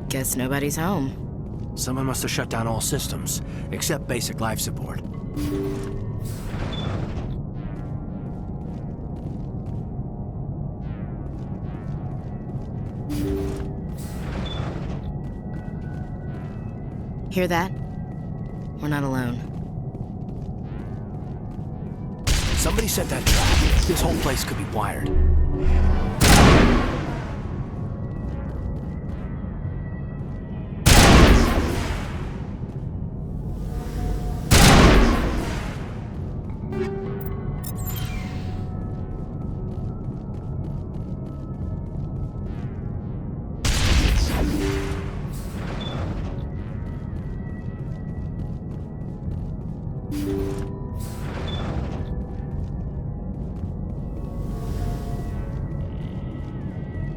Guess nobody's home. Someone must have shut down all systems, except basic life support. Hear that? We're not alone. Somebody set that trap. This whole place could be wired.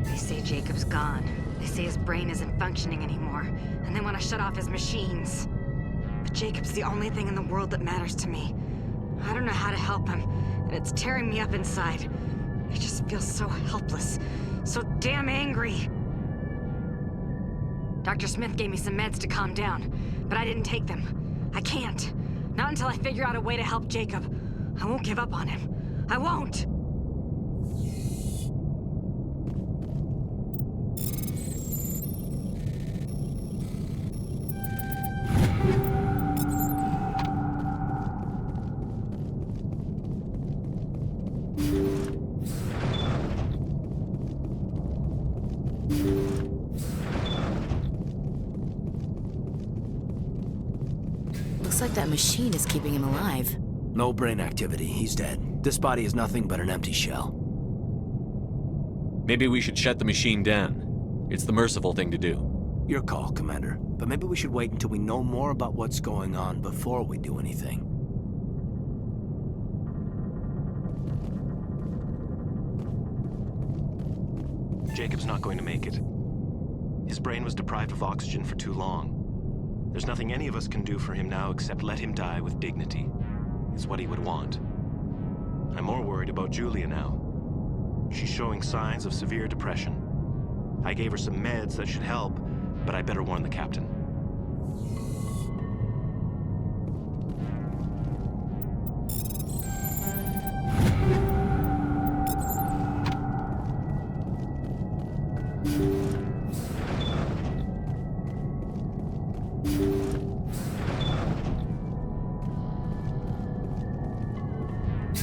They say Jacob's gone. They say his brain isn't functioning anymore, and they want to shut off his machines. But Jacob's the only thing in the world that matters to me. I don't know how to help him, and it's tearing me up inside. I just feel so helpless, so damn angry. Dr. Smith gave me some meds to calm down, but I didn't take them. I can't. Not until I figure out a way to help Jacob. I won't give up on him. I won't! Looks like that machine is keeping him alive. No brain activity. He's dead. This body is nothing but an empty shell. Maybe we should shut the machine down. It's the merciful thing to do. Your call, Commander. But maybe we should wait until we know more about what's going on before we do anything. Jacob's not going to make it. His brain was deprived of oxygen for too long. There's nothing any of us can do for him now except let him die with dignity. It's what he would want. I'm more worried about Julia now. She's showing signs of severe depression. I gave her some meds that should help, but I better warn the captain.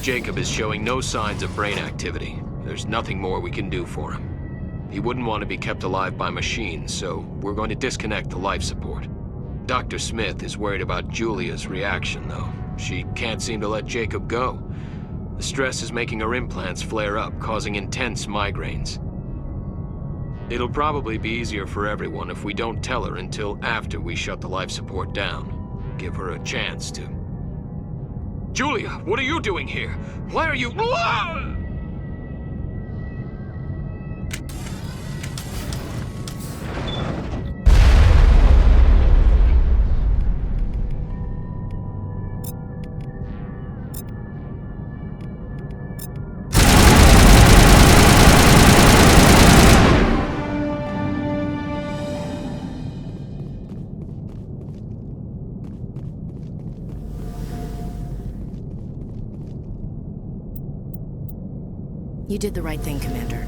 Jacob is showing no signs of brain activity. There's nothing more we can do for him. He wouldn't want to be kept alive by machines, so we're going to disconnect the life support. Dr. Smith is worried about Julia's reaction, though. She can't seem to let Jacob go. The stress is making her implants flare up, causing intense migraines. It'll probably be easier for everyone if we don't tell her until after we shut the life support down. Give her a chance to... Julia, what are you doing here? Why are you... You did the right thing, Commander.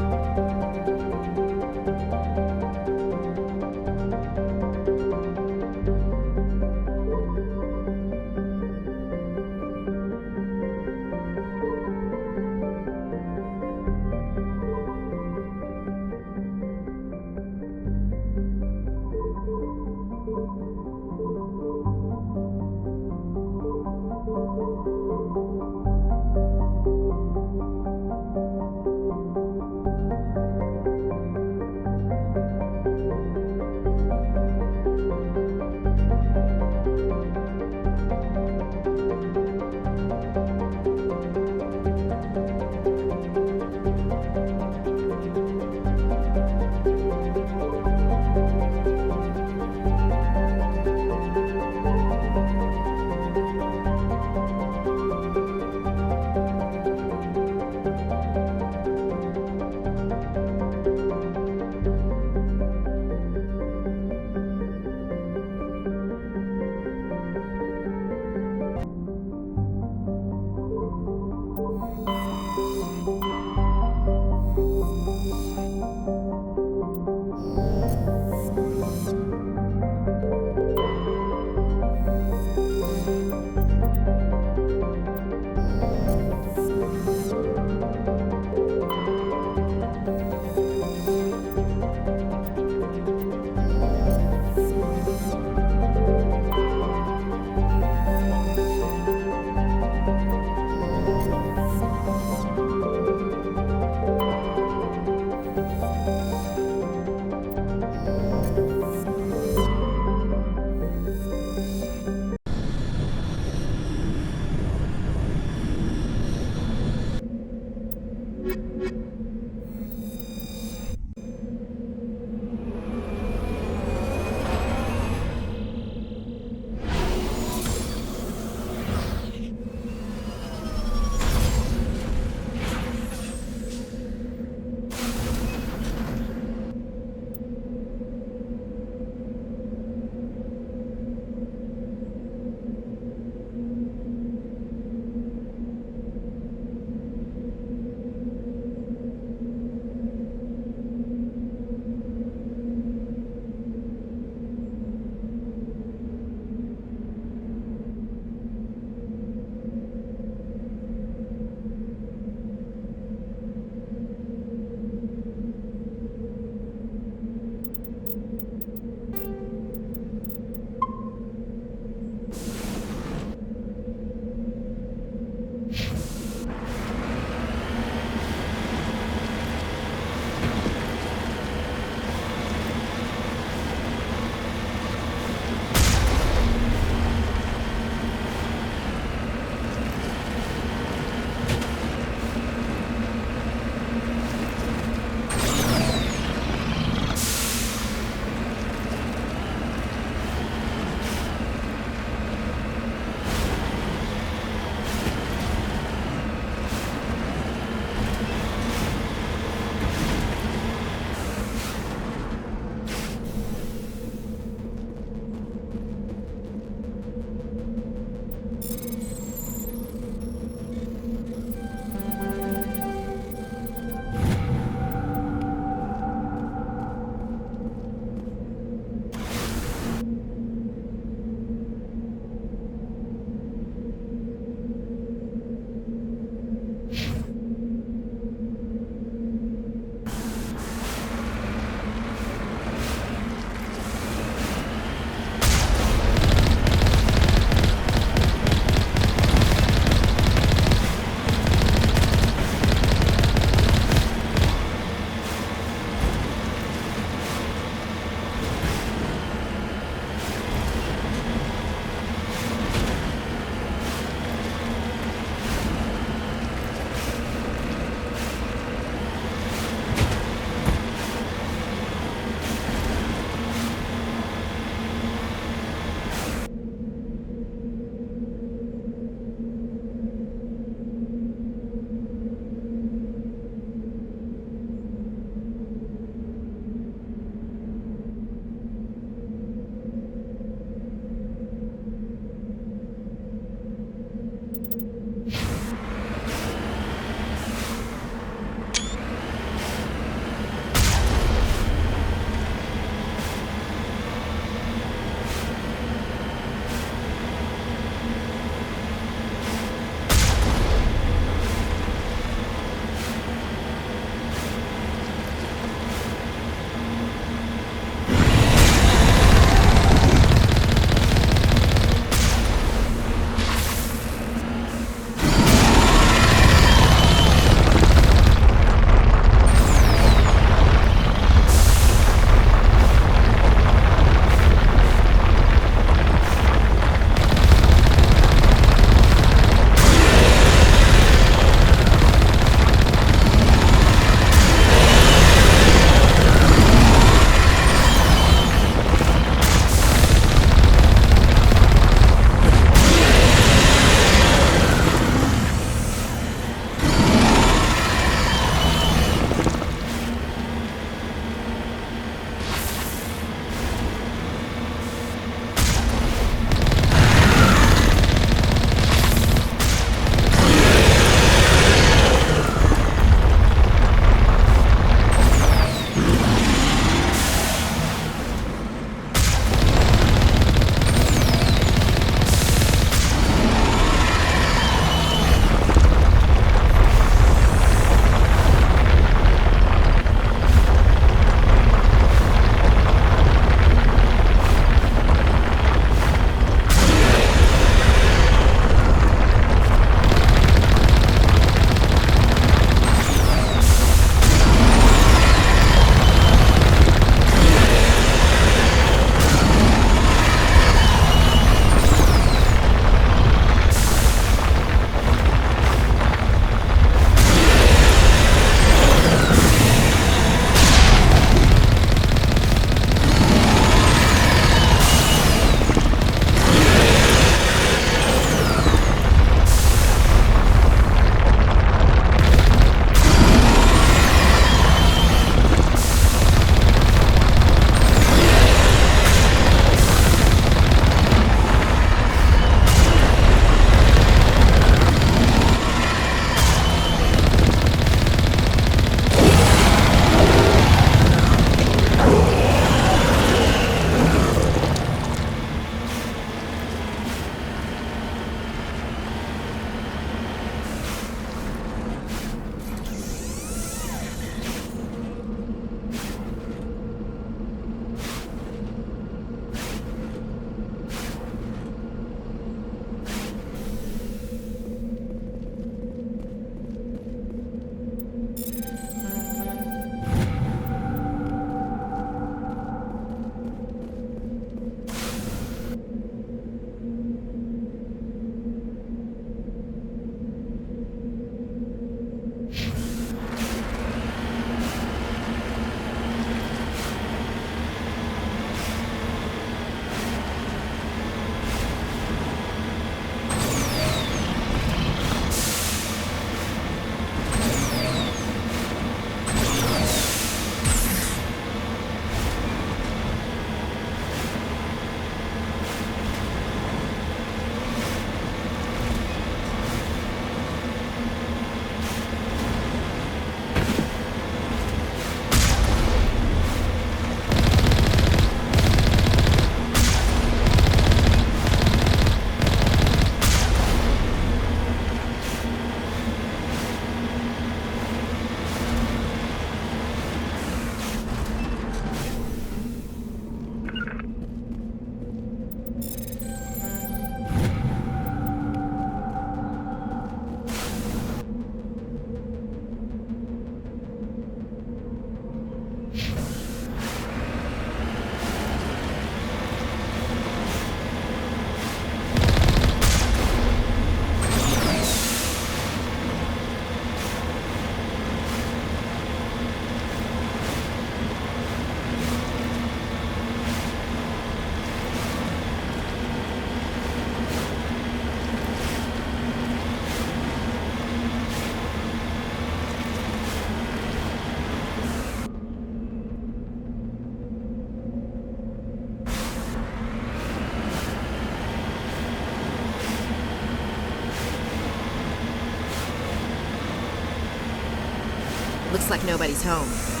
Looks like nobody's home.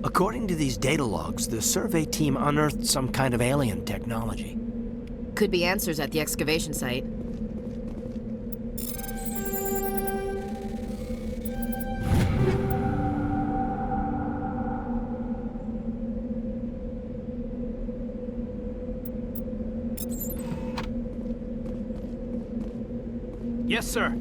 According to these data logs, the survey team unearthed some kind of alien technology. Could be answers at the excavation site. Yes, sir.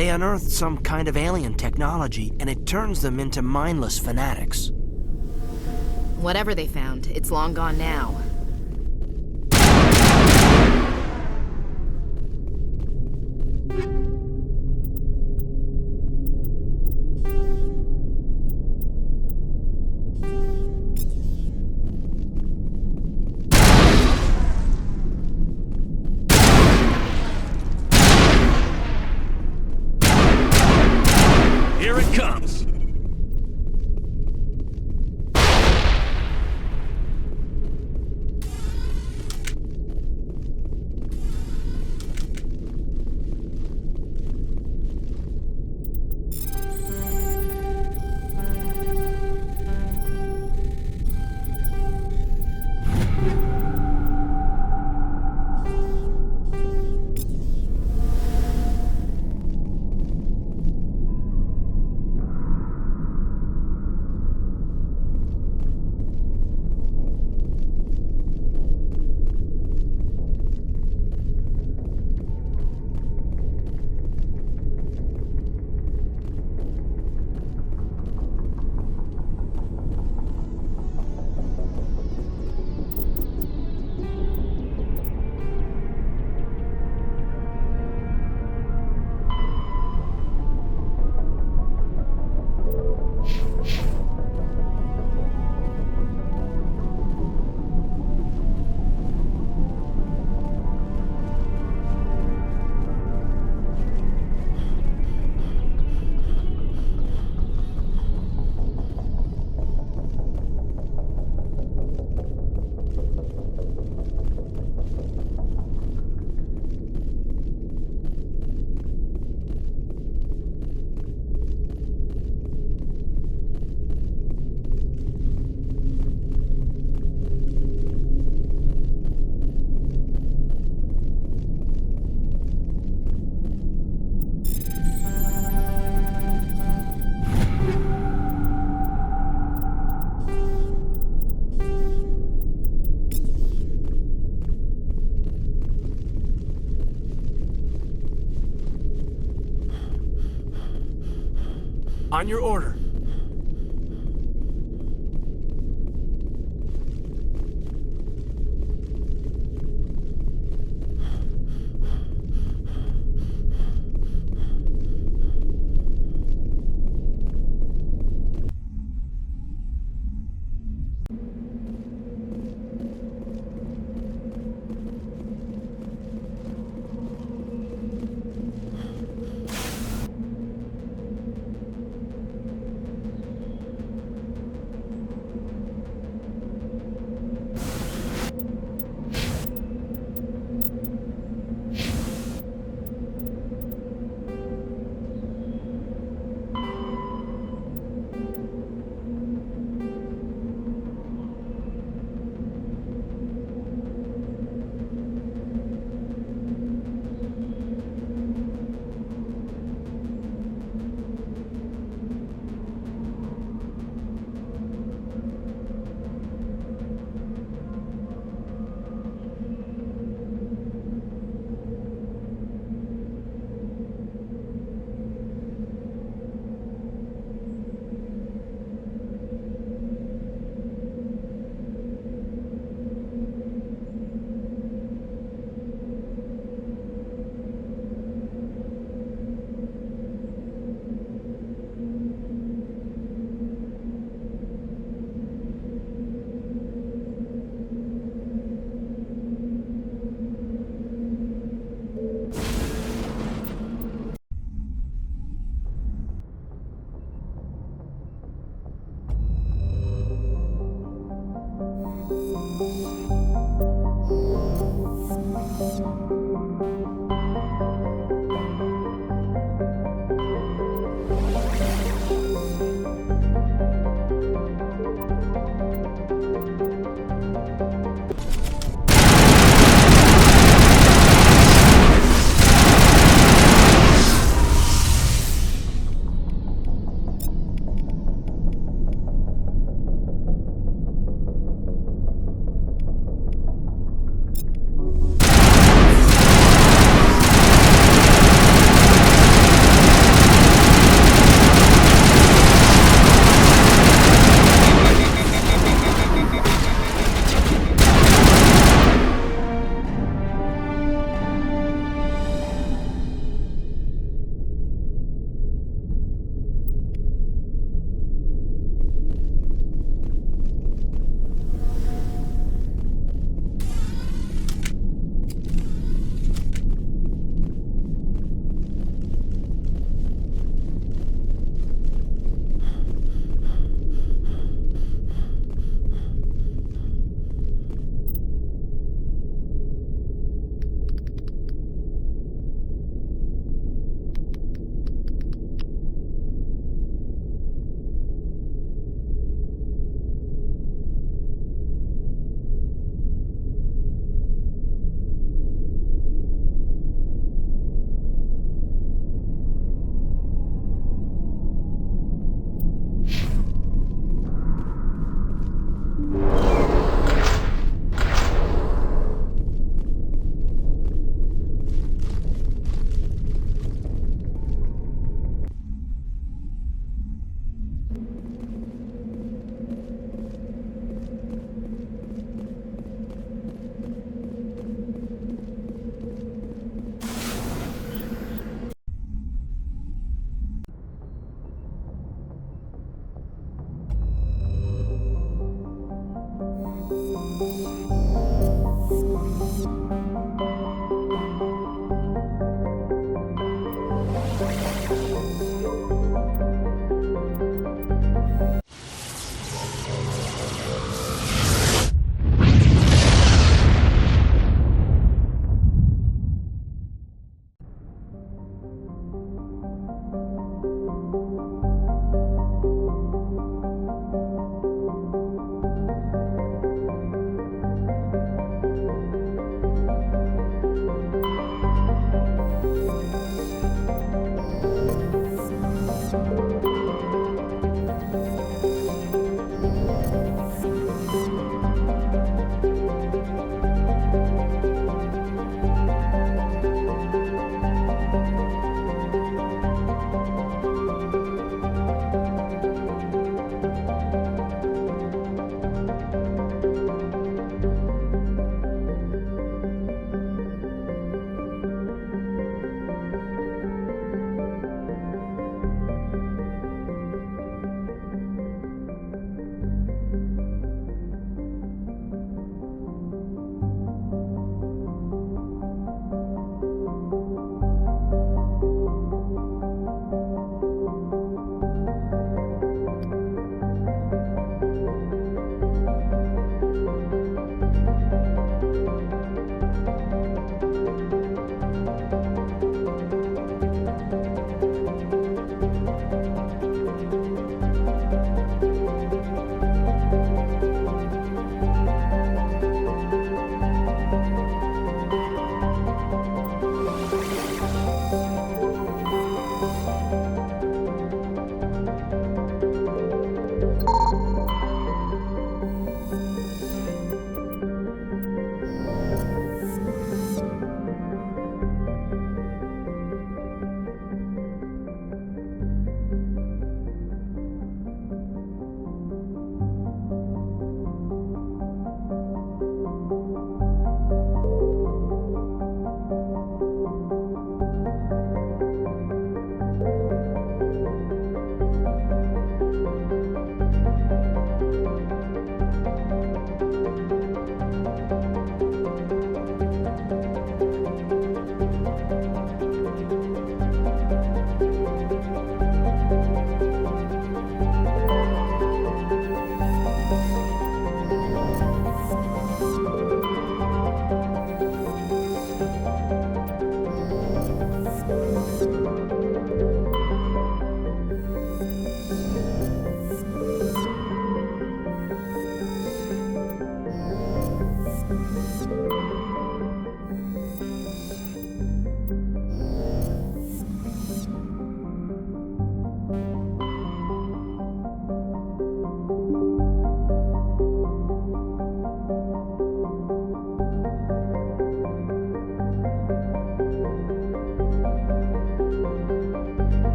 They unearthed some kind of alien technology, and it turns them into mindless fanatics. Whatever they found, it's long gone now. Here it comes! On your order.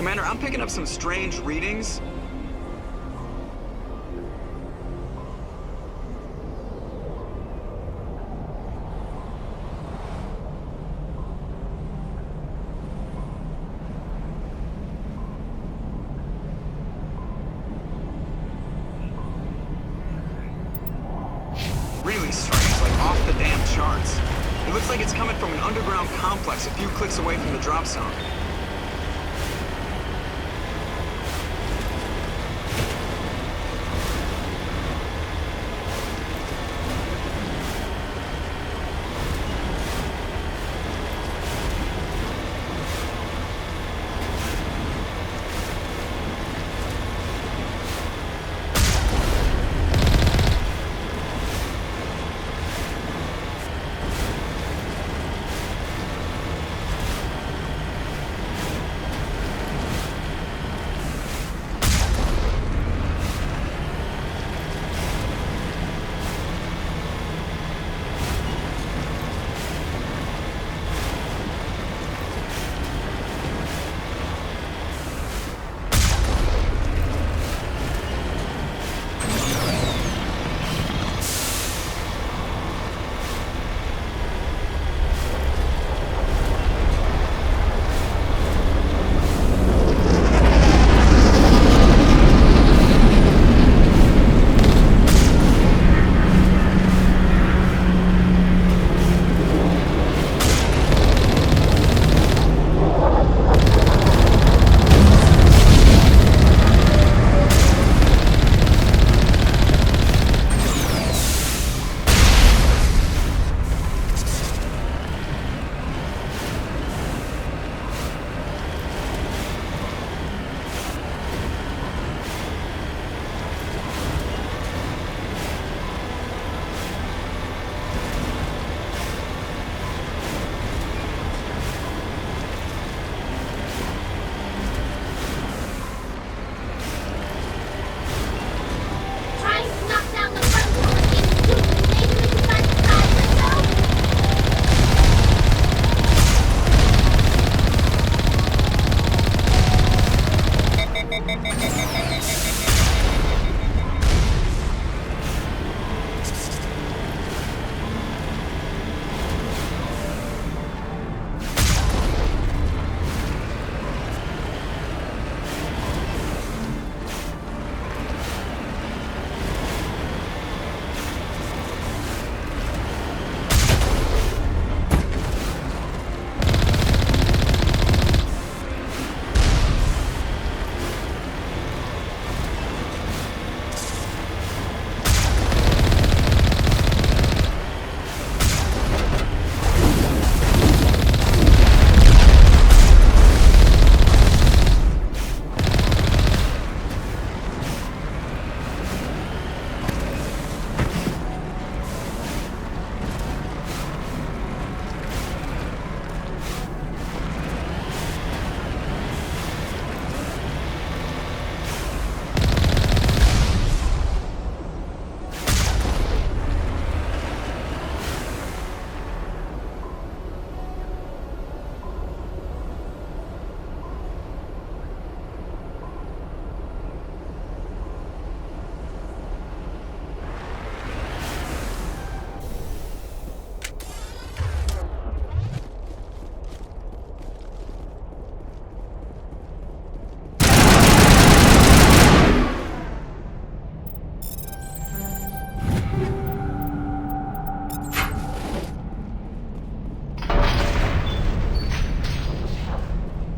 Commander, I'm picking up some strange readings. complex, a few clicks away from the drop zone.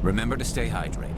Remember to stay hydrated.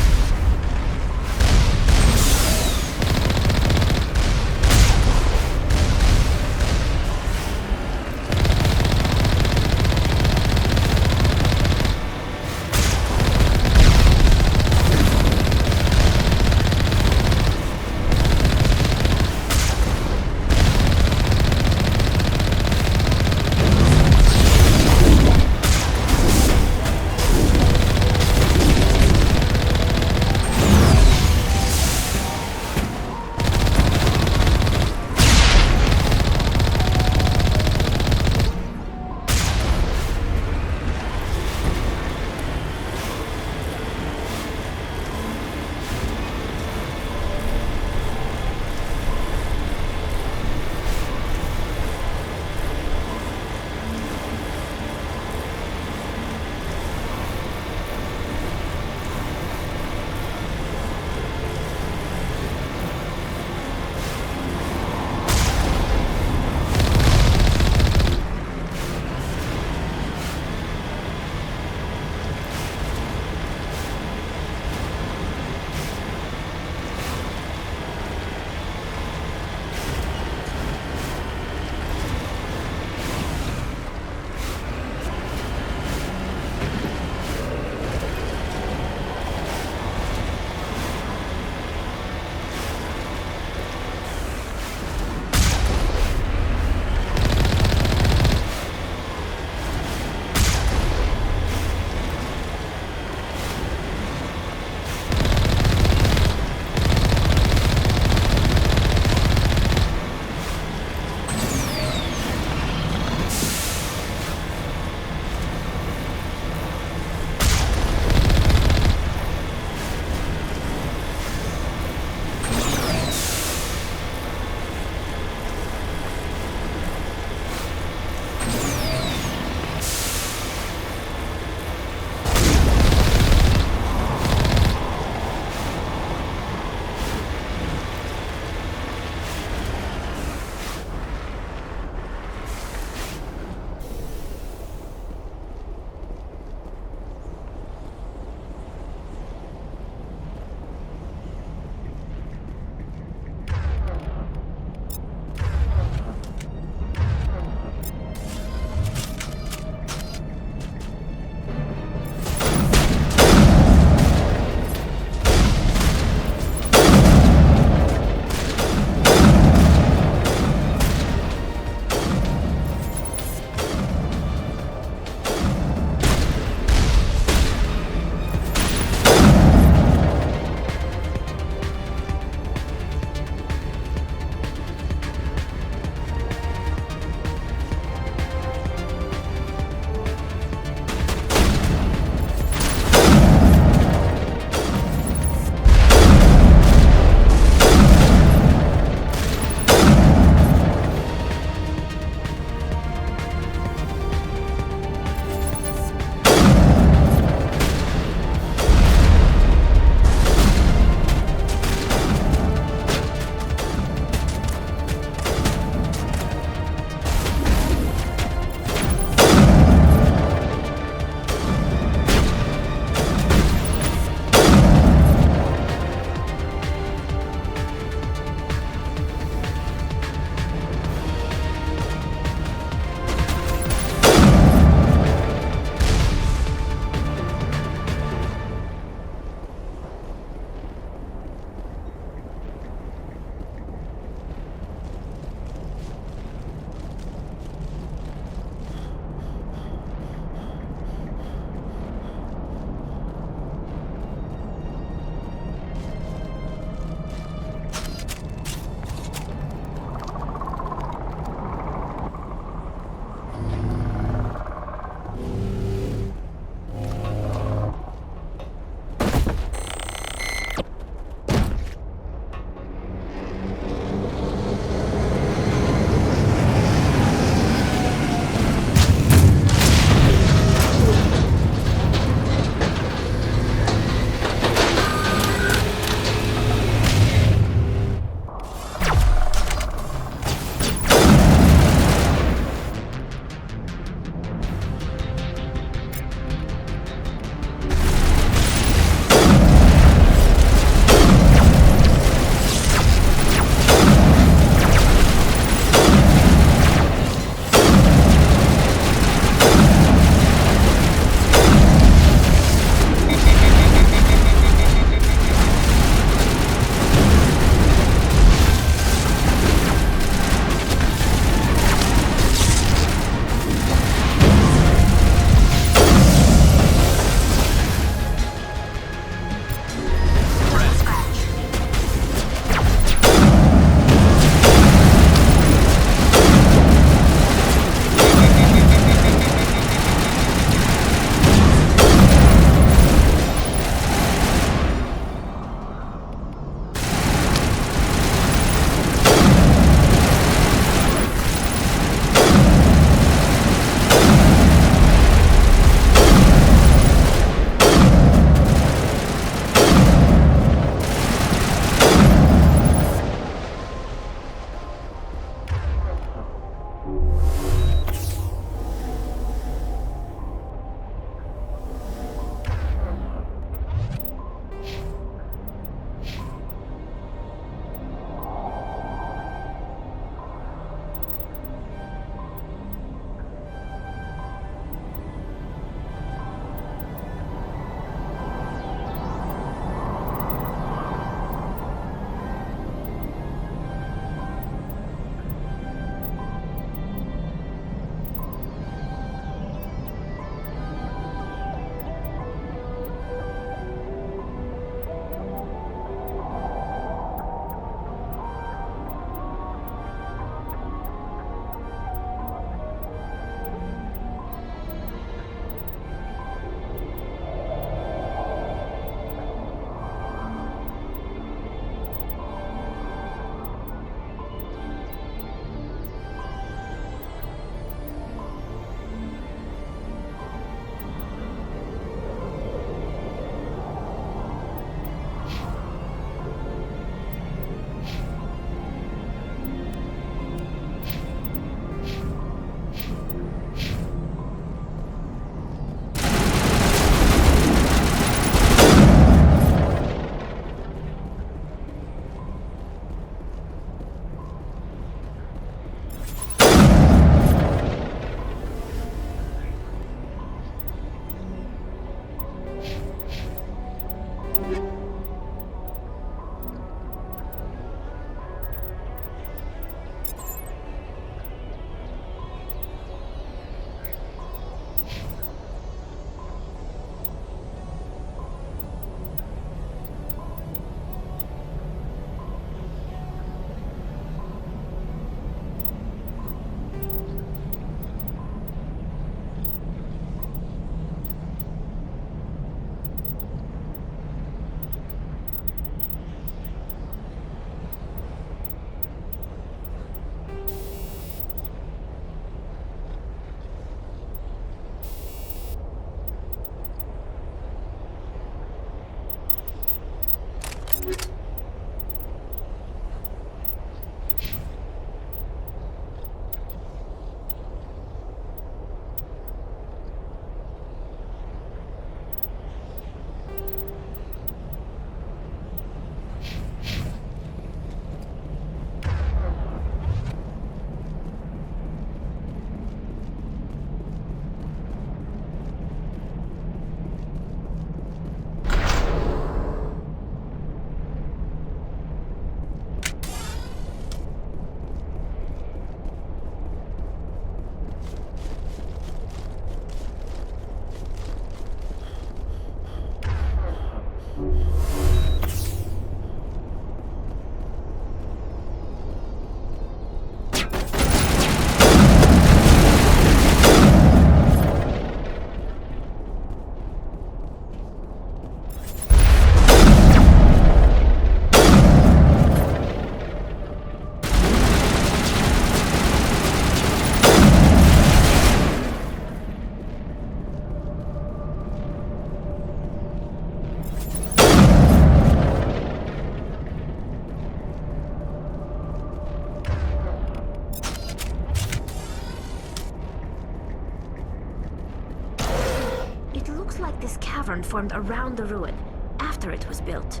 like this cavern formed around the ruin, after it was built.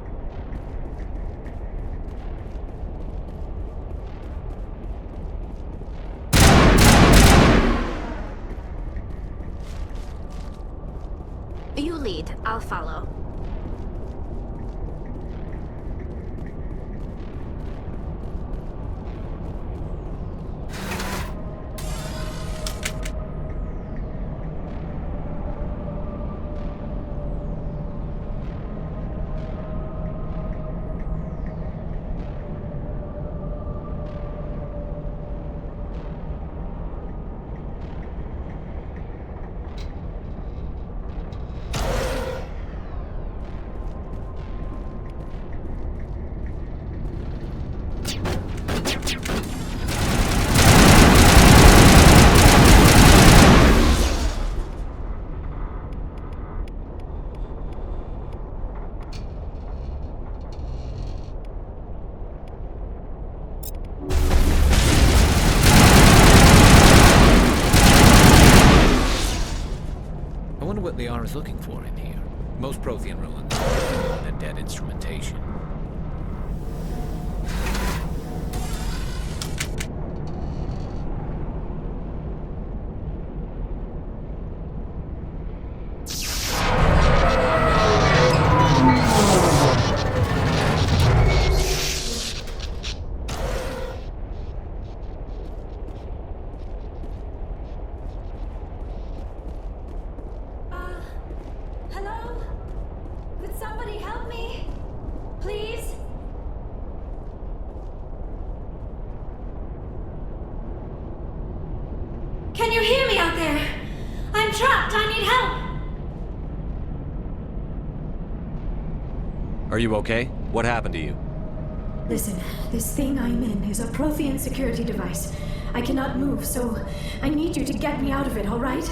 You lead, I'll follow. I wonder what Liara is looking for in here. Most Prothean ruins and dead instrumentation. Hello? Could somebody help me? Please? Can you hear me out there? I'm trapped. I need help. Are you okay? What happened to you? Listen, this thing I'm in is a Prothean security device. I cannot move, so I need you to get me out of it, all right?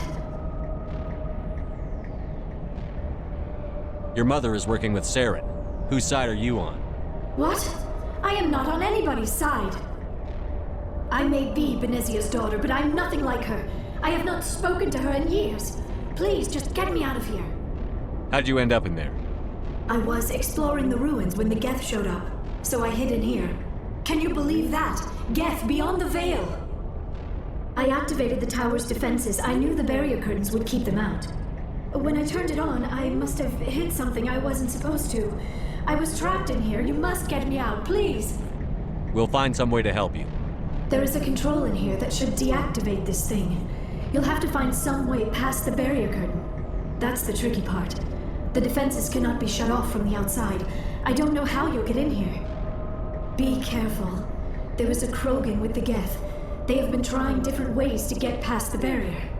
Your mother is working with Saren. Whose side are you on? What? I am not on anybody's side. I may be Benezia's daughter, but I'm nothing like her. I have not spoken to her in years. Please, just get me out of here. How'd you end up in there? I was exploring the ruins when the Geth showed up, so I hid in here. Can you believe that? Geth beyond the veil! I activated the tower's defenses. I knew the barrier curtains would keep them out. When I turned it on, I must have hit something I wasn't supposed to. I was trapped in here. You must get me out, please! We'll find some way to help you. There is a control in here that should deactivate this thing. You'll have to find some way past the barrier curtain. That's the tricky part. The defenses cannot be shut off from the outside. I don't know how you'll get in here. Be careful. There is a Krogan with the Geth. They have been trying different ways to get past the barrier.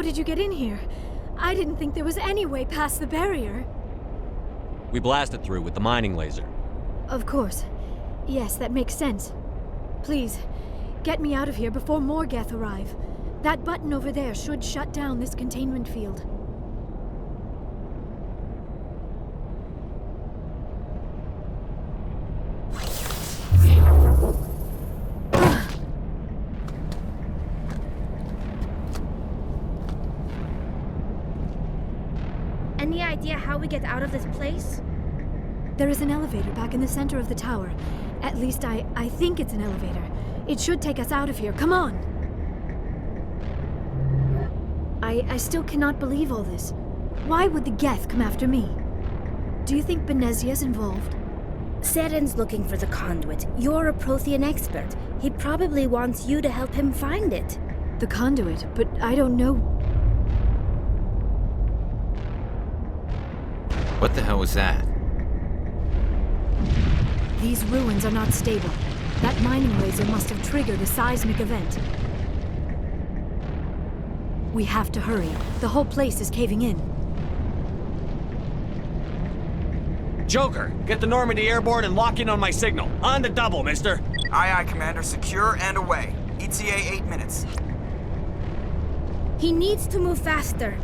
How did you get in here? I didn't think there was any way past the barrier. We blasted through with the mining laser. Of course. Yes, that makes sense. Please, get me out of here before more Geth arrive. That button over there should shut down this containment field. Any idea how we get out of this place? There is an elevator back in the center of the tower. At least I think it's an elevator. It should take us out of here. Come on! I still cannot believe all this. Why would the Geth come after me? Do you think Benezia's involved? Seren's looking for the conduit. You're a Prothean expert. He probably wants you to help him find it. The conduit, but I don't know. What the hell was that? These ruins are not stable. That mining laser must have triggered a seismic event. We have to hurry. The whole place is caving in. Joker, get the Normandy airborne and lock in on my signal. On the double, mister. Aye, aye, Commander. Secure and away. ETA 8 minutes. He needs to move faster.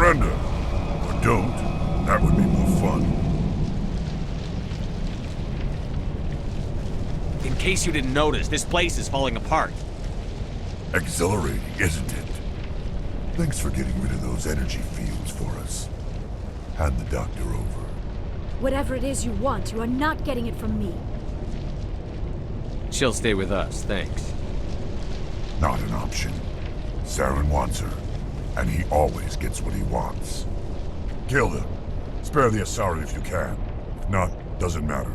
Surrender. Or don't. That would be more fun. In case you didn't notice, this place is falling apart. Exhilarating, isn't it? Thanks for getting rid of those energy fields for us. Hand the doctor over. Whatever it is you want, you are not getting it from me. She'll stay with us, thanks. Not an option. Saren wants her, and he always gets what he wants. Kill him. Spare the Asari if you can. If not, doesn't matter.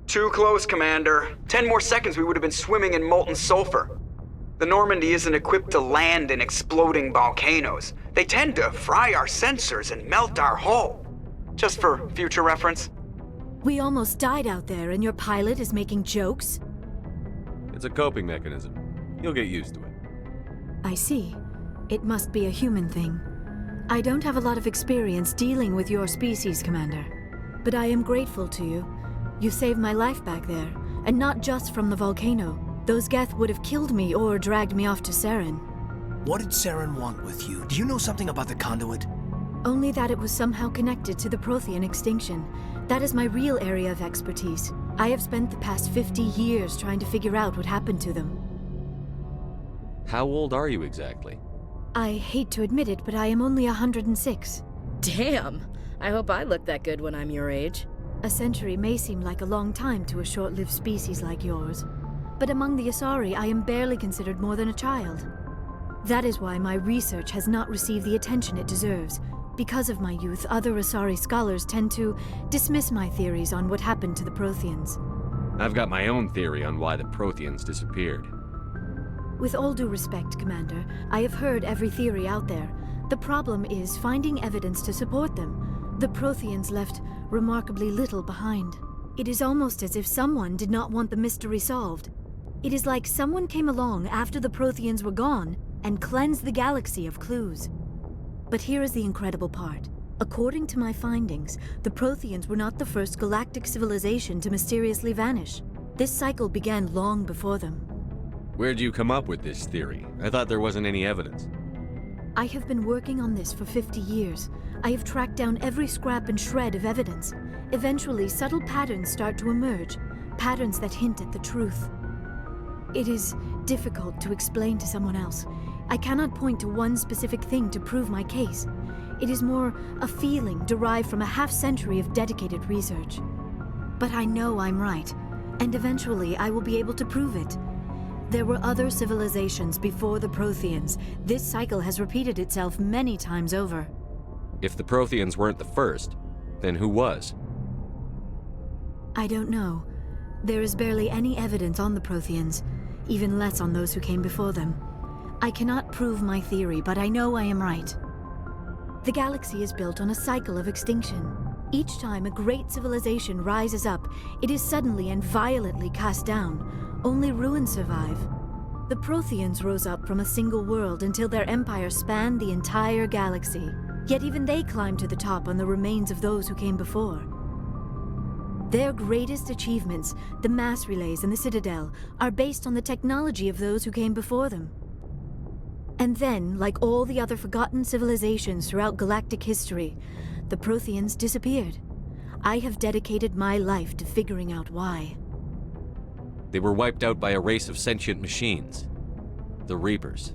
Too close, Commander. 10 more seconds we would have been swimming in molten sulfur. The Normandy isn't equipped to land in exploding volcanoes. They tend to fry our sensors and melt our hull. Just for future reference. We almost died out there, and your pilot is making jokes? It's a coping mechanism. You'll get used to it. I see. It must be a human thing. I don't have a lot of experience dealing with your species, Commander. But I am grateful to you. You saved my life back there, and not just from the volcano. Those Geth would have killed me or dragged me off to Saren. What did Saren want with you? Do you know something about the conduit? Only that it was somehow connected to the Prothean extinction. That is my real area of expertise. I have spent the past 50 years trying to figure out what happened to them. How old are you exactly? I hate to admit it, but I am only 106. Damn! I hope I look that good when I'm your age. A century may seem like a long time to a short-lived species like yours, but among the Asari, I am barely considered more than a child. That is why my research has not received the attention it deserves. Because of my youth, other Asari scholars tend to dismiss my theories on what happened to the Protheans. I've got my own theory on why the Protheans disappeared. With all due respect, Commander, I have heard every theory out there. The problem is finding evidence to support them. The Protheans left remarkably little behind. It is almost as if someone did not want the mystery solved. It is like someone came along after the Protheans were gone and cleansed the galaxy of clues. But here is the incredible part. According to my findings, the Protheans were not the first galactic civilization to mysteriously vanish. This cycle began long before them. Where'd you come up with this theory? I thought there wasn't any evidence. I have been working on this for 50 years. I have tracked down every scrap and shred of evidence. Eventually, subtle patterns start to emerge, patterns that hint at the truth. It is difficult to explain to someone else. I cannot point to one specific thing to prove my case. It is more a feeling derived from a half-century of dedicated research. But I know I'm right, and eventually I will be able to prove it. There were other civilizations before the Protheans. This cycle has repeated itself many times over. If the Protheans weren't the first, then who was? I don't know. There is barely any evidence on the Protheans, even less on those who came before them. I cannot prove my theory, but I know I am right. The galaxy is built on a cycle of extinction. Each time a great civilization rises up, it is suddenly and violently cast down. Only ruins survive. The Protheans rose up from a single world until their empire spanned the entire galaxy. Yet even they climbed to the top on the remains of those who came before. Their greatest achievements, the mass relays and the Citadel, are based on the technology of those who came before them. And then, like all the other forgotten civilizations throughout galactic history, the Protheans disappeared. I have dedicated my life to figuring out why. They were wiped out by a race of sentient machines. The Reapers.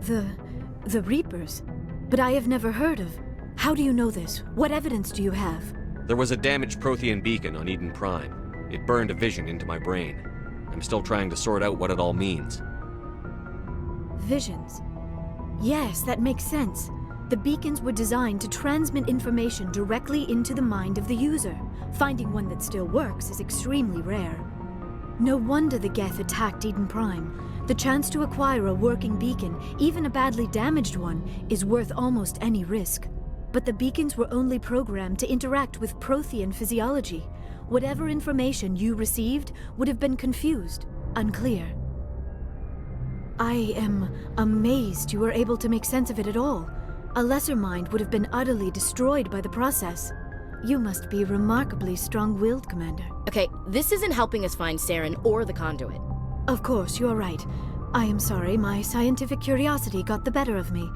The Reapers? But I have never heard of. How do you know this? What evidence do you have? There was a damaged Prothean beacon on Eden Prime. It burned a vision into my brain. I'm still trying to sort out what it all means. Visions. Yes, that makes sense. The beacons were designed to transmit information directly into the mind of the user. Finding one that still works is extremely rare. No wonder the Geth attacked Eden Prime. The chance to acquire a working beacon, even a badly damaged one, is worth almost any risk. But the beacons were only programmed to interact with Prothean physiology. Whatever information you received would have been confused, unclear. I am amazed you were able to make sense of it at all. A lesser mind would have been utterly destroyed by the process. You must be remarkably strong-willed, Commander. Okay, this isn't helping us find Saren or the conduit. Of course, you're right. I am sorry, my scientific curiosity got the better of me.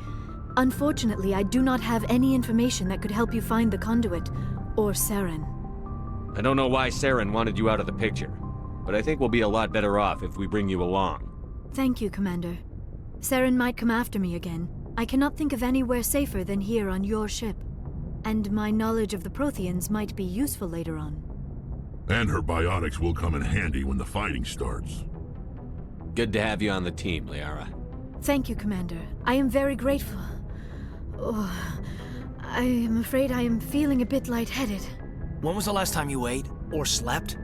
Unfortunately, I do not have any information that could help you find the conduit, or Saren. I don't know why Saren wanted you out of the picture, but I think we'll be a lot better off if we bring you along. Thank you, Commander. Saren might come after me again. I cannot think of anywhere safer than here on your ship. And my knowledge of the Protheans might be useful later on. And her biotics will come in handy when the fighting starts. Good to have you on the team, Liara. Thank you, Commander. I am very grateful. Oh, I am afraid I am feeling a bit lightheaded. When was the last time you ate or slept?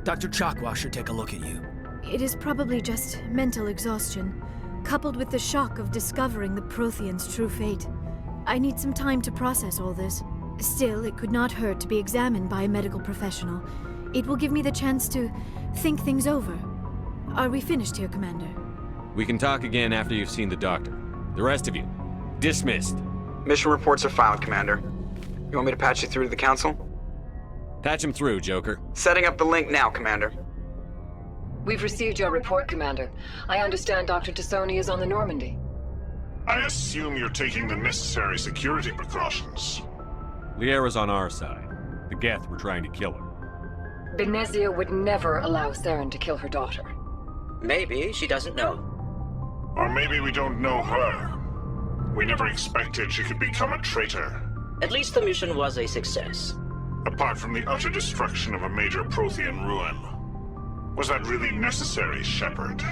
Dr. Chakwa should take a look at you. It is probably just mental exhaustion, coupled with the shock of discovering the Protheans' true fate. I need some time to process all this. Still, it could not hurt to be examined by a medical professional. It will give me the chance to think things over. Are we finished here, Commander? We can talk again after you've seen the doctor. The rest of you, dismissed. Mission reports are filed, Commander. You want me to patch you through to the Council? Patch him through, Joker. Setting up the link now, Commander. We've received your report, Commander. I understand Dr. Tassoni is on the Normandy. I assume you're taking the necessary security precautions. Liara's on our side. The Geth were trying to kill her. Benezia would never allow Saren to kill her daughter. Maybe she doesn't know. Or maybe we don't know her. We never expected she could become a traitor. At least the mission was a success. Apart from the utter destruction of a major Prothean ruin. Was that really necessary, Shepard?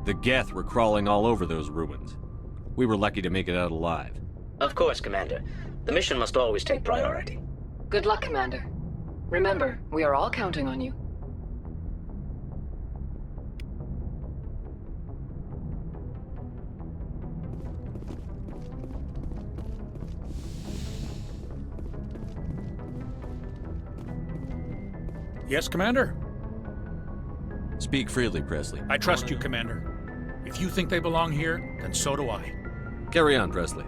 The Geth were crawling all over those ruins. We were lucky to make it out alive. Of course, Commander. The mission must always take priority. Good luck, Commander. Remember, we are all counting on you. Yes, Commander? Speak freely, Presley. I trust you, Commander. If you think they belong here, then so do I. Carry on, Presley.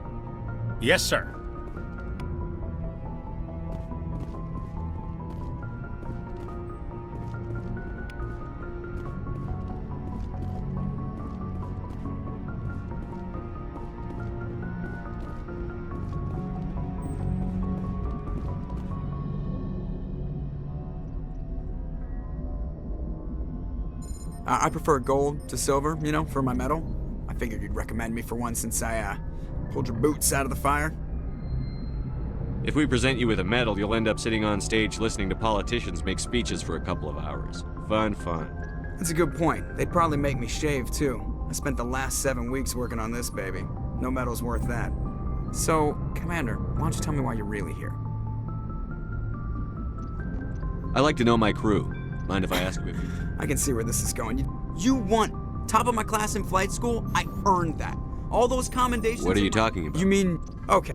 Yes, sir. I prefer gold to silver, you know, for my medal. I figured you'd recommend me for one since I, pulled your boots out of the fire. If we present you with a medal, you'll end up sitting on stage listening to politicians make speeches for a couple of hours. Fun. That's a good point. They'd probably make me shave, too. I spent the last 7 weeks working on this baby. No medal's worth that. So, Commander, why don't you tell me why you're really here? I like to know my crew. Mind if I ask you? I can see where this is going. You won top of my class in flight school? I earned that. All those commendations... What are you talking about? You mean... Okay,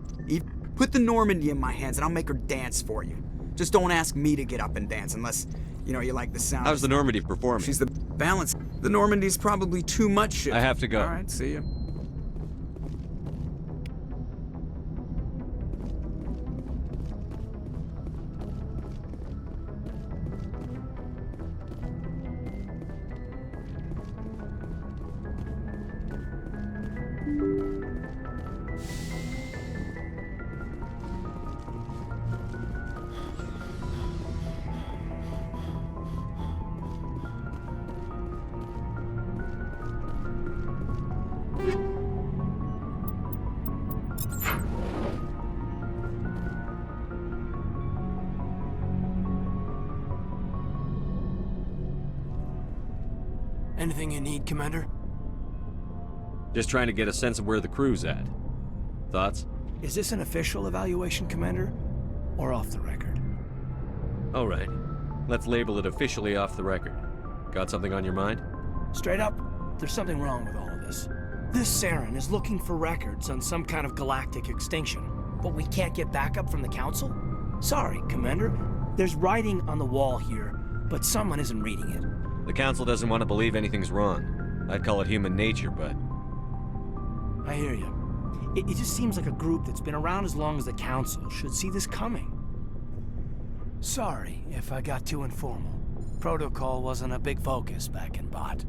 put the Normandy in my hands and I'll make her dance for you. Just don't ask me to get up and dance unless, you know, you like the sound. How's the Normandy performing? She's the balance. The Normandy's probably too much shit. I have to go. All right, see ya. Anything you need, Commander? Just trying to get a sense of where the crew's at. Thoughts? Is this an official evaluation, Commander? Or off the record? All right. Let's label it officially off the record. Got something on your mind? Straight up, there's something wrong with all of this. This Saren is looking for records on some kind of galactic extinction, but we can't get backup from the Council? Sorry, Commander. There's writing on the wall here, but someone isn't reading it. The Council doesn't want to believe anything's wrong. I'd call it human nature, but... I hear you. It just seems like a group that's been around as long as the Council should see this coming. Sorry if I got too informal. Protocol wasn't a big focus back in Bot.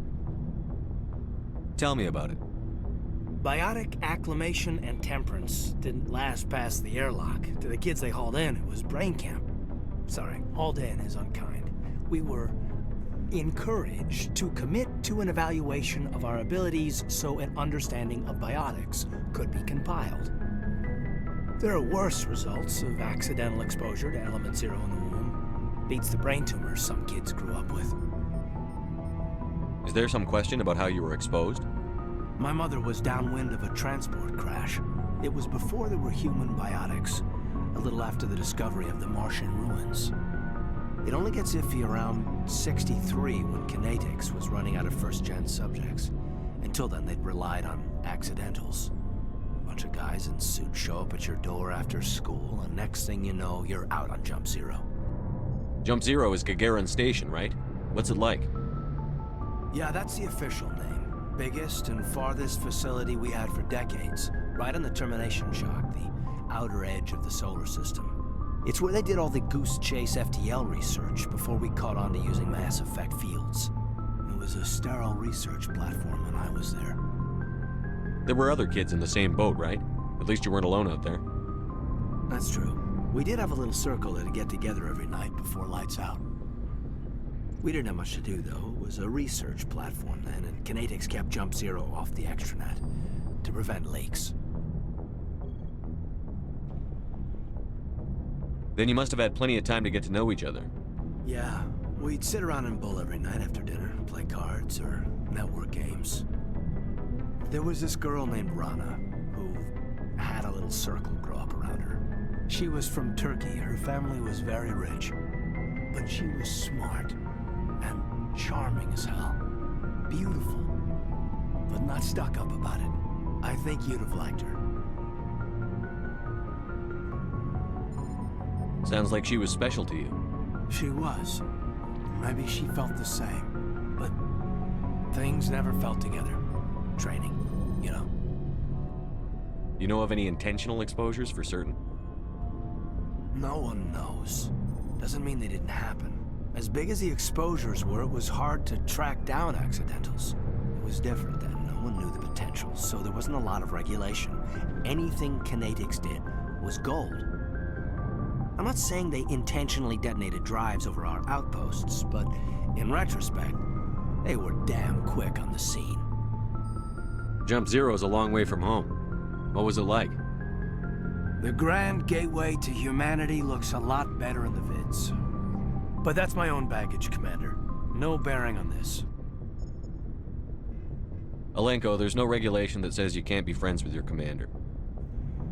Tell me about it. Biotic acclimation and temperance didn't last past the airlock. To the kids they hauled in, it was brain camp. Sorry, hauled in is unkind. We were encouraged to commit to an evaluation of our abilities so an understanding of biotics could be compiled. There are worse results of accidental exposure to element 0 in the womb. Beats the brain tumors some kids grew up with. Is there some question about how you were exposed? My mother was downwind of a transport crash. It was before there were human biotics, a little after the discovery of the Martian ruins. It only gets iffy around 63 when Kinetics was running out of first-gen subjects. Until then, they'd relied on accidentals. A bunch of guys in suits show up at your door after school, and next thing you know, you're out on Jump Zero. Jump Zero is Gagarin Station, right? What's it like? Yeah, that's the official name. Biggest and farthest facility we had for decades. Right on the termination shock, the outer edge of the solar system. It's where they did all the Goose Chase FTL research before we caught on to using mass effect fields. It was a sterile research platform when I was there. There were other kids in the same boat, right? At least you weren't alone out there. That's true. We did have a little circle that'd get together every night before lights out. We didn't have much to do, though. It was a research platform then, and Kinetics kept Jump Zero off the extranet to prevent leaks. Then you must have had plenty of time to get to know each other. Yeah, we'd sit around and bull every night after dinner, play cards or network games. There was this girl named Rana, who had a little circle grow up around her. She was from Turkey. Her family was very rich, but she was smart and charming as hell. Beautiful, but not stuck up about it. I think you'd have liked her. Sounds like she was special to you. She was. Maybe she felt the same, but things never felt together. Training, you know. You know of any intentional exposures for certain? No one knows. Doesn't mean they didn't happen. As big as the exposures were, it was hard to track down accidentals. It was different then. No one knew the potential, so there wasn't a lot of regulation. Anything Kinetics did was gold. I'm not saying they intentionally detonated drives over our outposts, but in retrospect, they were damn quick on the scene. Jump Zero's a long way from home. What was it like? The grand gateway to humanity looks a lot better in the vids. But that's my own baggage, Commander. No bearing on this. Alenko, there's no regulation that says you can't be friends with your commander.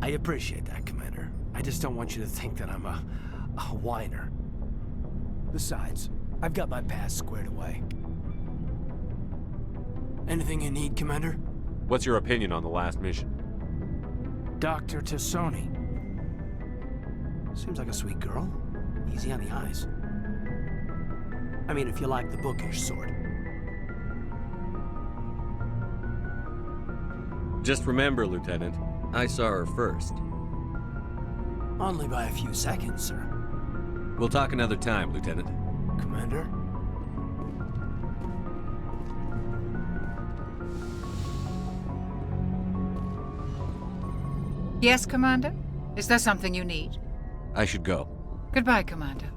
I appreciate that, Commander. I just don't want you to think that I'm a whiner. Besides, I've got my past squared away. Anything you need, Commander? What's your opinion on the last mission? Dr. Tassoni. Seems like a sweet girl. Easy on the eyes. I mean, if you like the bookish sort. Just remember, Lieutenant, I saw her first. Only by a few seconds, sir. We'll talk another time, Lieutenant. Commander? Yes, Commander? Is there something you need? I should go. Goodbye, Commander.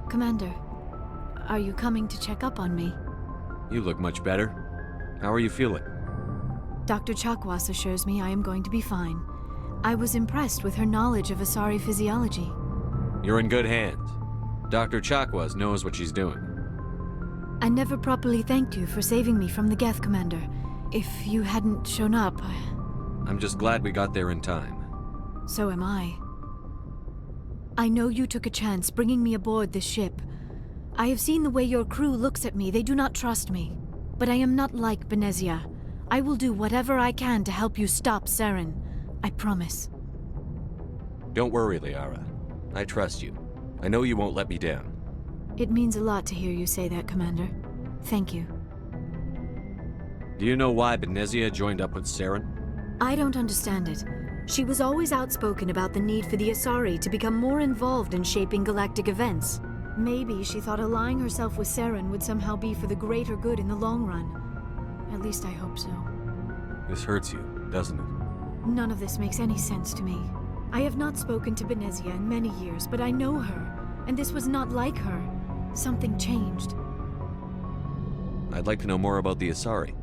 Commander, are you coming to check up on me? You look much better. How are you feeling? Dr. Chakwas assures me I am going to be fine. I was impressed with her knowledge of Asari physiology. You're in good hands. Dr. Chakwas knows what she's doing. I never properly thanked you for saving me from the Geth, Commander. If you hadn't shown up, I'm just glad we got there in time. So am I. I know you took a chance bringing me aboard this ship. I have seen the way your crew looks at me. They do not trust me. But I am not like Benezia. I will do whatever I can to help you stop Saren. I promise. Don't worry, Liara. I trust you. I know you won't let me down. It means a lot to hear you say that, Commander. Thank you. Do you know why Benezia joined up with Saren? I don't understand it. She was always outspoken about the need for the Asari to become more involved in shaping galactic events. Maybe she thought allying herself with Saren would somehow be for the greater good in the long run. At least I hope so. This hurts you, doesn't it? None of this makes any sense to me. I have not spoken to Benezia in many years, but I know her, and this was not like her. Something changed. I'd like to know more about the Asari.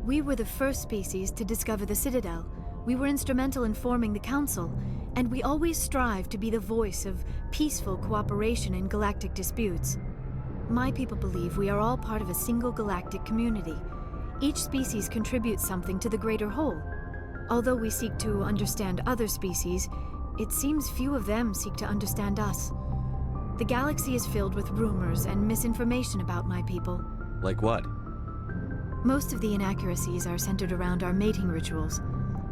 We were the first species to discover the Citadel. We were instrumental in forming the Council, and we always strive to be the voice of peaceful cooperation in galactic disputes. My people believe we are all part of a single galactic community. Each species contributes something to the greater whole. Although we seek to understand other species, it seems few of them seek to understand us. The galaxy is filled with rumors and misinformation about my people. Like what? Most of the inaccuracies are centered around our mating rituals.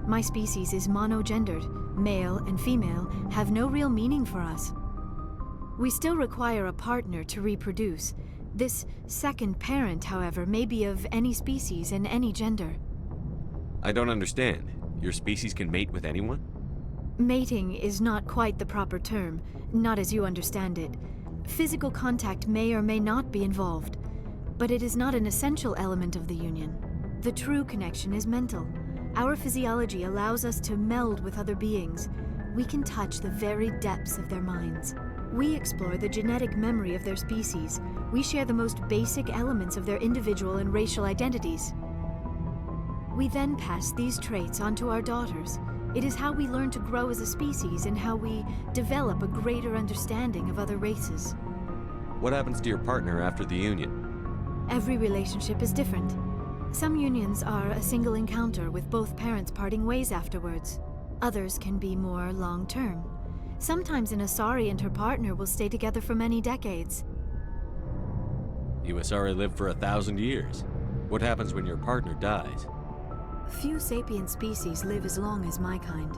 My species is monogendered. Male and female have no real meaning for us. We still require a partner to reproduce. This second parent, however, may be of any species and any gender. I don't understand. Your species can mate with anyone? Mating is not quite the proper term, not as you understand it. Physical contact may or may not be involved. But it is not an essential element of the union. The true connection is mental. Our physiology allows us to meld with other beings. We can touch the very depths of their minds. We explore the genetic memory of their species. We share the most basic elements of their individual and racial identities. We then pass these traits on to our daughters. It is how we learn to grow as a species and how we develop a greater understanding of other races. What happens to your partner after the union? Every relationship is different. Some unions are a single encounter with both parents parting ways afterwards. Others can be more long-term. Sometimes an Asari and her partner will stay together for many decades. You Asari live for 1,000 years. What happens when your partner dies? Few sapient species live as long as my kind.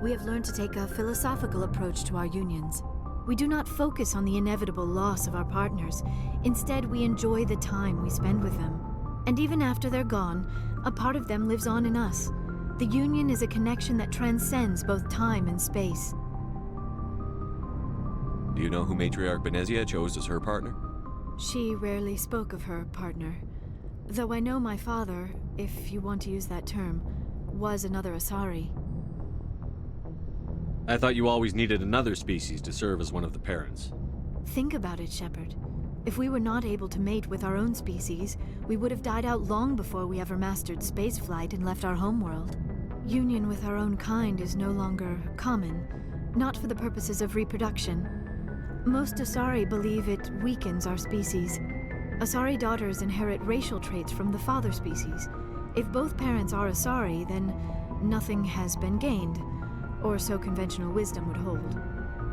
We have learned to take a philosophical approach to our unions. We do not focus on the inevitable loss of our partners. Instead, we enjoy the time we spend with them. And even after they're gone, a part of them lives on in us. The union is a connection that transcends both time and space. Do you know who Matriarch Benezia chose as her partner? She rarely spoke of her partner. Though I know my father, if you want to use that term, was another Asari. I thought you always needed another species to serve as one of the parents. Think about it, Shepard. If we were not able to mate with our own species, we would have died out long before we ever mastered spaceflight and left our homeworld. Union with our own kind is no longer common, not for the purposes of reproduction. Most Asari believe it weakens our species. Asari daughters inherit racial traits from the father species. If both parents are Asari, then nothing has been gained, or so conventional wisdom would hold.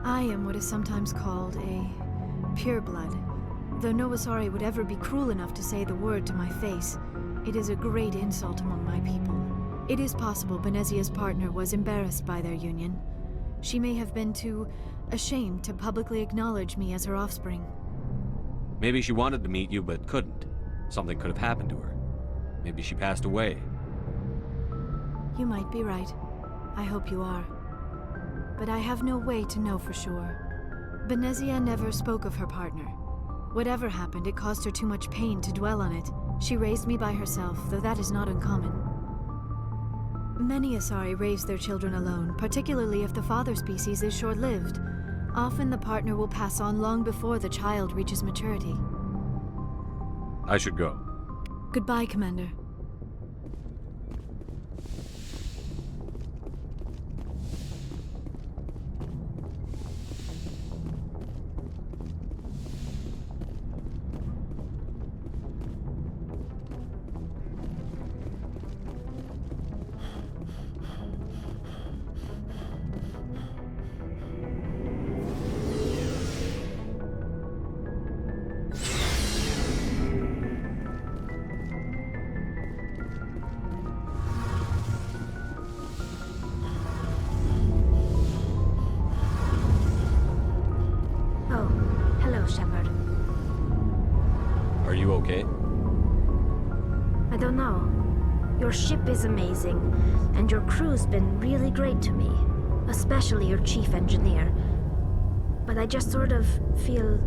I am what is sometimes called a pureblood. Though no Asari would ever be cruel enough to say the word to my face, it is a great insult among my people. It is possible Benezia's partner was embarrassed by their union. She may have been too ashamed to publicly acknowledge me as her offspring. Maybe she wanted to meet you but couldn't. Something could have happened to her. Maybe she passed away. You might be right. I hope you are. But I have no way to know for sure. Benezia never spoke of her partner. Whatever happened, it caused her too much pain to dwell on it. She raised me by herself, though that is not uncommon. Many Asari raise their children alone, particularly if the father species is short-lived. Often the partner will pass on long before the child reaches maturity. I should go. Goodbye, Commander. Shepard. Are you okay? I don't know. Your ship is amazing, and your crew's been really great to me. Especially your chief engineer. But I just sort of feel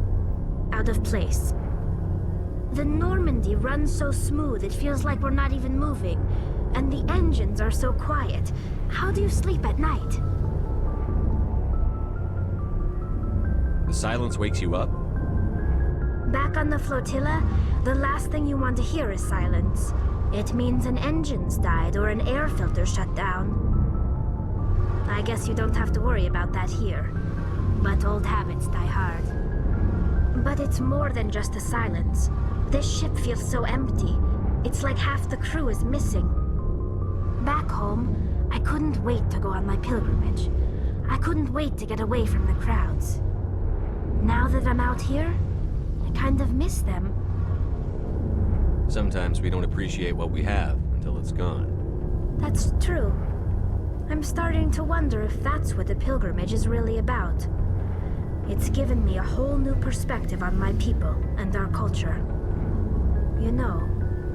out of place. The Normandy runs so smooth it feels like we're not even moving. And the engines are so quiet. How do you sleep at night? The silence wakes you up? Back on the flotilla, the last thing you want to hear is silence. It means an engine's died or an air filter shut down. I guess you don't have to worry about that here. But old habits die hard. But it's more than just the silence. This ship feels so empty. It's like half the crew is missing. Back home, I couldn't wait to go on my pilgrimage. I couldn't wait to get away from the crowds. Now that I'm out here, I kind of miss them. Sometimes we don't appreciate what we have until it's gone. That's true. I'm starting to wonder if that's what the pilgrimage is really about. It's given me a whole new perspective on my people and our culture. You know,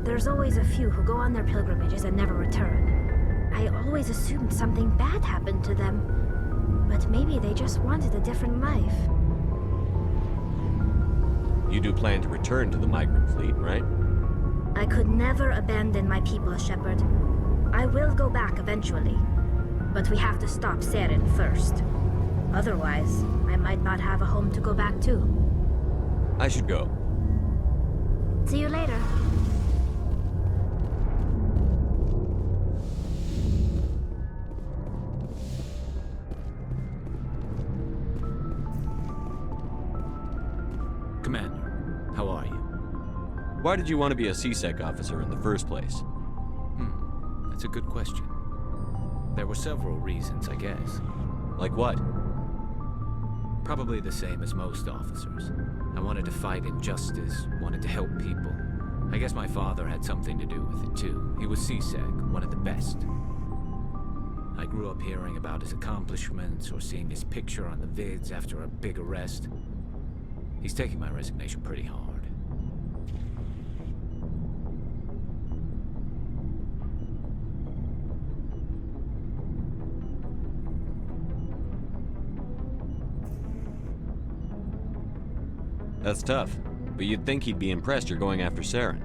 there's always a few who go on their pilgrimages and never return. I always assumed something bad happened to them, but maybe they just wanted a different life. You do plan to return to the migrant fleet, right? I could never abandon my people, Shepard. I will go back eventually. But we have to stop Saren first. Otherwise, I might not have a home to go back to. I should go. See you later. Commander, how are you? Why did you want to be a CSEC officer in the first place? That's a good question. There were several reasons, I guess. Like what? Probably the same as most officers. I wanted to fight injustice, wanted to help people. I guess my father had something to do with it too. He was CSEC, one of the best. I grew up hearing about his accomplishments or seeing his picture on the vids after a big arrest. He's taking my resignation pretty hard. That's tough, but you'd think he'd be impressed you're going after Saren.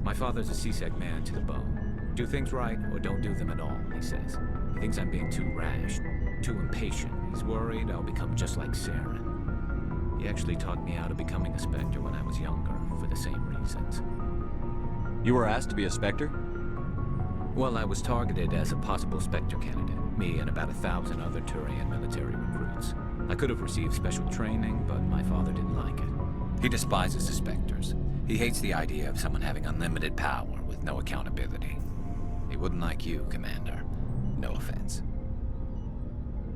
My father's a CSEC man to the bone. Do things right or don't do them at all, he says. He thinks I'm being too rash, too impatient. He's worried I'll become just like Saren. He actually talked me out of becoming a Spectre when I was younger, for the same reasons. You were asked to be a Spectre? Well, I was targeted as a possible Spectre candidate, me and about 1,000 other Turian military recruits. I could have received special training, but my father didn't like it. He despises the Spectres. He hates the idea of someone having unlimited power with no accountability. He wouldn't like you, Commander. No offense.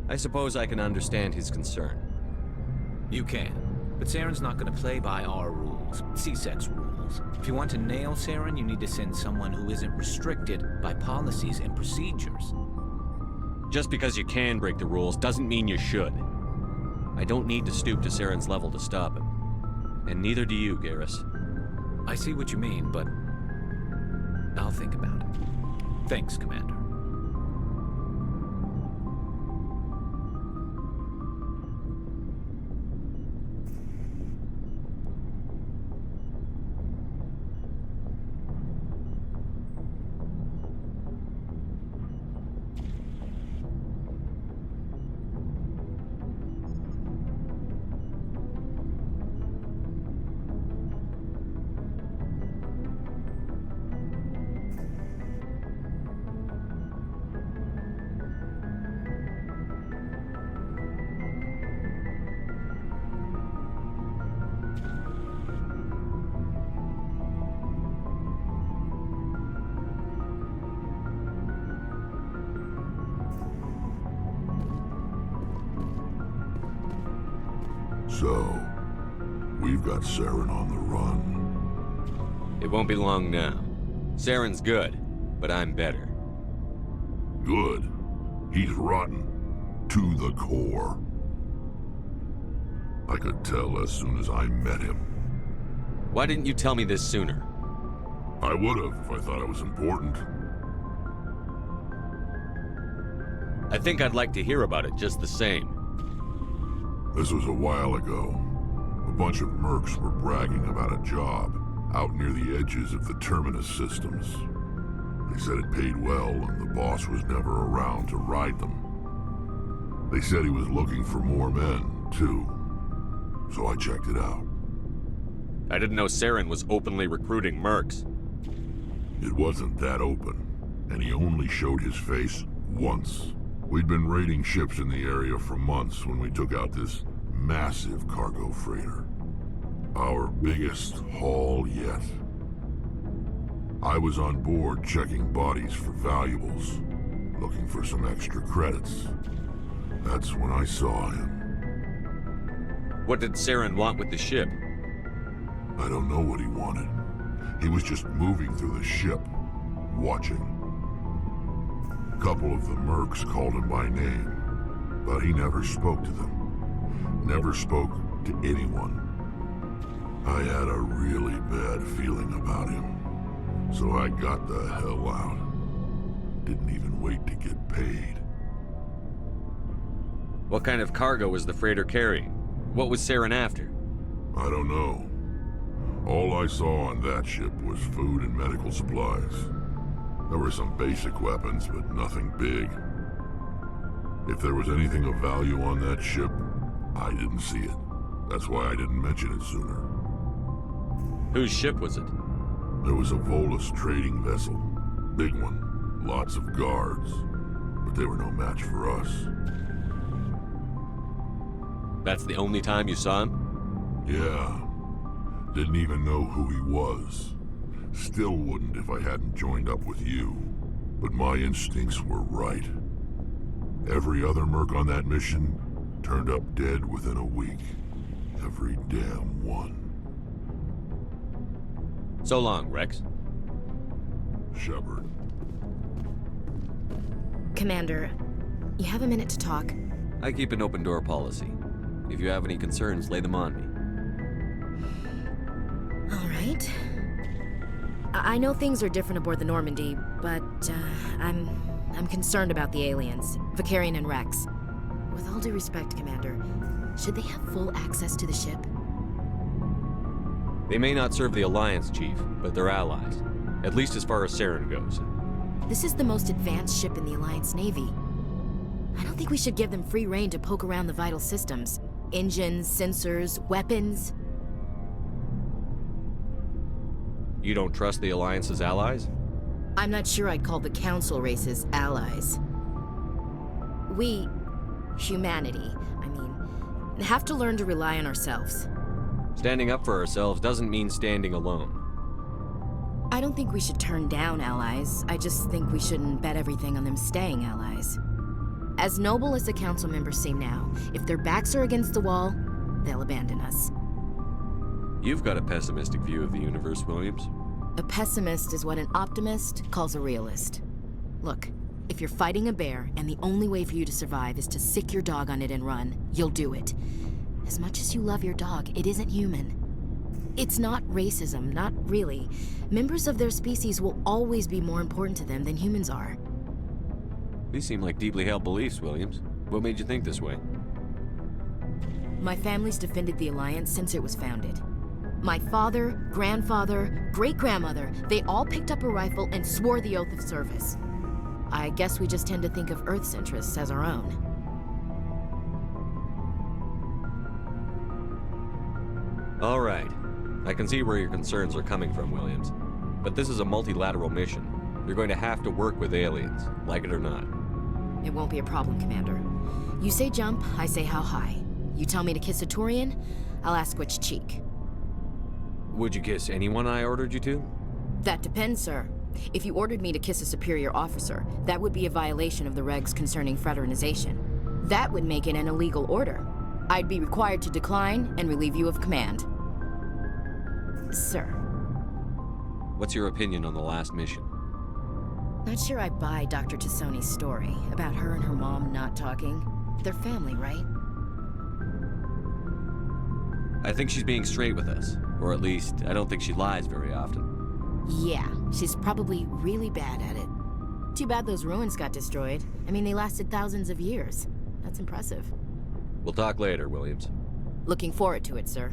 I suppose I can understand his concern. You can, but Saren's not going to play by our rules, CSEC's rules. If you want to nail Saren, you need to send someone who isn't restricted by policies and procedures. Just because you can break the rules doesn't mean you should. I don't need to stoop to Saren's level to stop him. And neither do you, Garrus. I see what you mean, but I'll think about it. Thanks, Commander. So, we've got Saren on the run. It won't be long now. Saren's good, but I'm better. Good. He's rotten. To the core. I could tell as soon as I met him. Why didn't you tell me this sooner? I would've if I thought it was important. I think I'd like to hear about it just the same. This was a while ago. A bunch of mercs were bragging about a job out near the edges of the Terminus systems. They said it paid well and the boss was never around to ride them. They said he was looking for more men, too. So I checked it out. I didn't know Saren was openly recruiting mercs. It wasn't that open, and he only showed his face once. We'd been raiding ships in the area for months when we took out this massive cargo freighter. Our biggest haul yet. I was on board checking bodies for valuables, looking for some extra credits. That's when I saw him. What did Saren want with the ship? I don't know what he wanted. He was just moving through the ship, watching. A couple of the mercs called him by name, but he never spoke to them. Never spoke to anyone. I had a really bad feeling about him, so I got the hell out. Didn't even wait to get paid. What kind of cargo was the freighter carrying? What was Saren after? I don't know. All I saw on that ship was food and medical supplies. There were some basic weapons, but nothing big. If there was anything of value on that ship, I didn't see it. That's why I didn't mention it sooner. Whose ship was it? There was a Volus trading vessel. Big one. Lots of guards. But they were no match for us. That's the only time you saw him? Yeah. Didn't even know who he was. Still wouldn't if I hadn't joined up with you. But my instincts were right. Every other merc on that mission turned up dead within a week. Every damn one. So long, Rex. Shepard. Commander, you have a minute to talk? I keep an open door policy. If you have any concerns, lay them on me. All right. I know things are different aboard the Normandy, but I'm concerned about the aliens, Vicarian and Rex. With all due respect, Commander, should they have full access to the ship? They may not serve the Alliance, Chief, but they're allies. At least as far as Saren goes. This is the most advanced ship in the Alliance Navy. I don't think we should give them free rein to poke around the vital systems. Engines, sensors, weapons. You don't trust the Alliance's allies? I'm not sure I'd call the Council races allies. We, humanity, have to learn to rely on ourselves. Standing up for ourselves doesn't mean standing alone. I don't think we should turn down allies. I just think we shouldn't bet everything on them staying allies. As noble as the Council members seem now, if their backs are against the wall, they'll abandon us. You've got a pessimistic view of the universe, Williams. A pessimist is what an optimist calls a realist. Look, if you're fighting a bear and the only way for you to survive is to sick your dog on it and run, you'll do it. As much as you love your dog, it isn't human. It's not racism, not really. Members of their species will always be more important to them than humans are. These seem like deeply held beliefs, Williams. What made you think this way? My family's defended the Alliance since it was founded. My father, grandfather, great-grandmother, they all picked up a rifle and swore the oath of service. I guess we just tend to think of Earth's interests as our own. All right. I can see where your concerns are coming from, Williams. But this is a multilateral mission. You're going to have to work with aliens, like it or not. It won't be a problem, Commander. You say jump, I say how high. You tell me to kiss a Turian, I'll ask which cheek. Would you kiss anyone I ordered you to? That depends, sir. If you ordered me to kiss a superior officer, that would be a violation of the regs concerning fraternization. That would make it an illegal order. I'd be required to decline and relieve you of command. Sir. What's your opinion on the last mission? Not sure I buy Dr. Tassoni's story about her and her mom not talking. They're family, right? I think she's being straight with us. Or at least, I don't think she lies very often. Yeah, she's probably really bad at it. Too bad those ruins got destroyed. I mean, they lasted thousands of years. That's impressive. We'll talk later, Williams. Looking forward to it, sir.